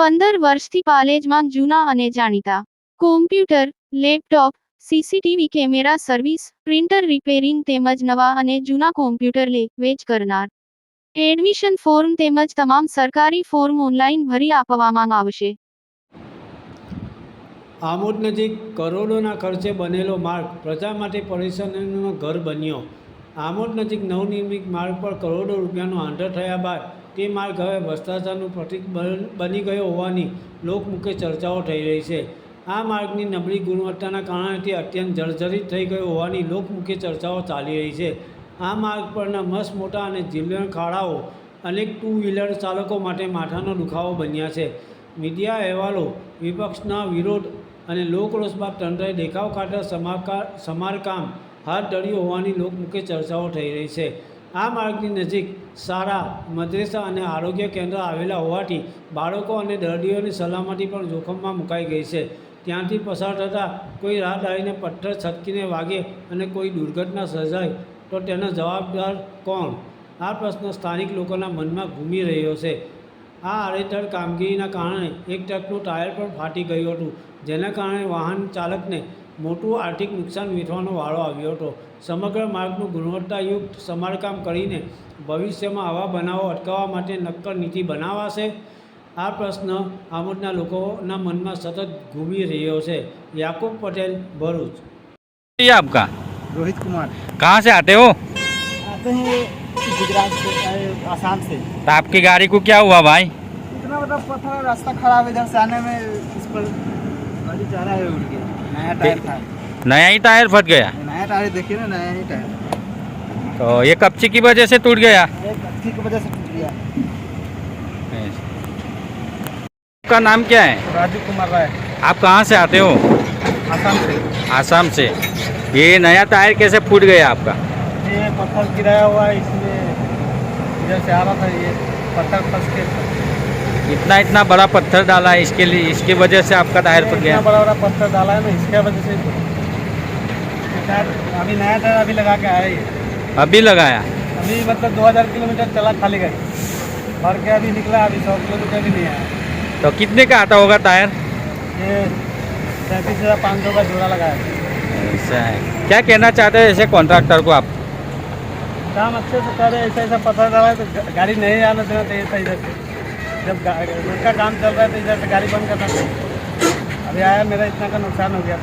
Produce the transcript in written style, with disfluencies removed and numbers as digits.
15 વર્ષથી પાલેજમાં જૂના અને જાણીતા computer, laptop, CCTV camera service, printer repairing તેમજ નવા અને જૂના કોમ્પ્યુટર લે-વેચ કરનાર. એડમિશન ફોર્મ તેમજ તમામ સરકારી ફોર્મ ઓનલાઈન ભરી આપવામાં આવશે. આમોદ નજીક કરોડોના ખર્ચે બનેલો માર્ગ પ્રજા માટે પરેશાનીનું ઘર બન્યો. આમોદ નજીક નવનિર્મિત માર્ગ પર કરોડો રૂપિયાનો આંધર થયા બાદ તે માર્ગ હવે ભ્રષ્ટાચારનું પ્રતીક બની ગયો હોવાની લોકમુખે ચર્ચાઓ થઈ રહી છે. આ માર્ગની નબળી ગુણવત્તાના કારણે તે અત્યંત જર્જરિત થઈ ગયો હોવાની લોકમુખે ચર્ચાઓ ચાલી રહી છે. આ માર્ગ પરના મસ્ત મોટા અને જીવલેણ ખાડાઓ અનેક ટુ વ્હીલર ચાલકો માટે માથાનો દુખાવો બન્યા છે. મીડિયા અહેવાલો, વિપક્ષના વિરોધ અને લોકરોષ બાદ તંત્રએ દેખાવ ખાતર સમારકામ હાથ ધર્યું હોવાની લોકમુખે ચર્ચાઓ થઈ રહી છે. આ માર્ગની નજીક શાળા, મદ્રેસા અને આરોગ્ય કેન્દ્ર આવેલા હોવાથી બાળકો અને દર્દીઓની સલામતી પણ જોખમમાં મુકાઈ ગઈ છે. ત્યાંથી પસાર થતાં કોઈ રાહદારીને પથ્થર છટકીને વાગે અને કોઈ દુર્ઘટના સર્જાય તો તેનો જવાબદાર કોણ? આ પ્રશ્ન સ્થાનિક લોકોના મનમાં ઘૂમી રહ્યો છે. આ આડેધડ કામગીરીના કારણે એક ટ્રકનું ટાયર પણ ફાટી ગયું હતું, જેના કારણે વાહન ચાલકને મોટું આર્થિક નુકસાન વેઠવાનો વારો આવ્યો હતો. સમગ્ર માર્ગનું ગુણવત્તાયુક્ત સમારકામ કરીને ભવિષ્યમાં આવા બનાવો અટકાવવા માટે નક્કર નીતિ બનાવાશે? આ પ્રશ્ન આમોદના લોકોના મનમાં સતત ઘૂમી રહ્યો છે. याकूब पटेल, भरूच। ये आपका रोहित कुमार। कहाँ से आते हो? आते हैं गुजरात से, आसाम से। तो आपकी गाड़ी को क्या हुआ भाई? इतना बड़ा पत्थर, रास्ता खराब है, इधर से आने में इस पर गाड़ी जा रहा है उड़ के। नया टायर था। नया ही टायर फट गया? नया टायर देखिए ना, नया ही टायर। तो ये कपची की वजह से टूट गया? कच्ची की वजह से टूट गया। आपका नाम क्या है? राजू कुमार राय। आप कहाँ से आते हो? आसाम से। आसाम से। ये नया टायर कैसे फूट गया आपका? ये पत्थर गिराया हुआ है, इसलिए इधर से आ रहा था, ये पत्थर फंस के। इतना इतना बड़ा पत्थर डाला है इसके लिए, इसकी वजह से आपका टायर फट गया? इतना बड़ा बड़ा पत्थर डाला है ना, इसके वजह से अभी नया टायर अभी लगा के आया ये। अभी लगाया? अभी मतलब 2000 किलोमीटर चला खाली गए, भर के अभी निकला, अभी 100 किलोमीटर भी नहीं आया। तो कितने का आता होगा टायर? ये 37,500 का जोड़ा लगाया। ऐसा है। क्या कहना चाहते हैं ऐसे कॉन्ट्रैक्टर को आप? काम अच्छे से करे, ऐसा ऐसा पत्थर डाला है तो गाड़ी नहीं आना देना चाहिए था इधर से। जब रोड का काम चल रहा है तो इधर से गाड़ी बंद करना चाहिए। अभी आया, मेरा इतना का नुकसान हो गया।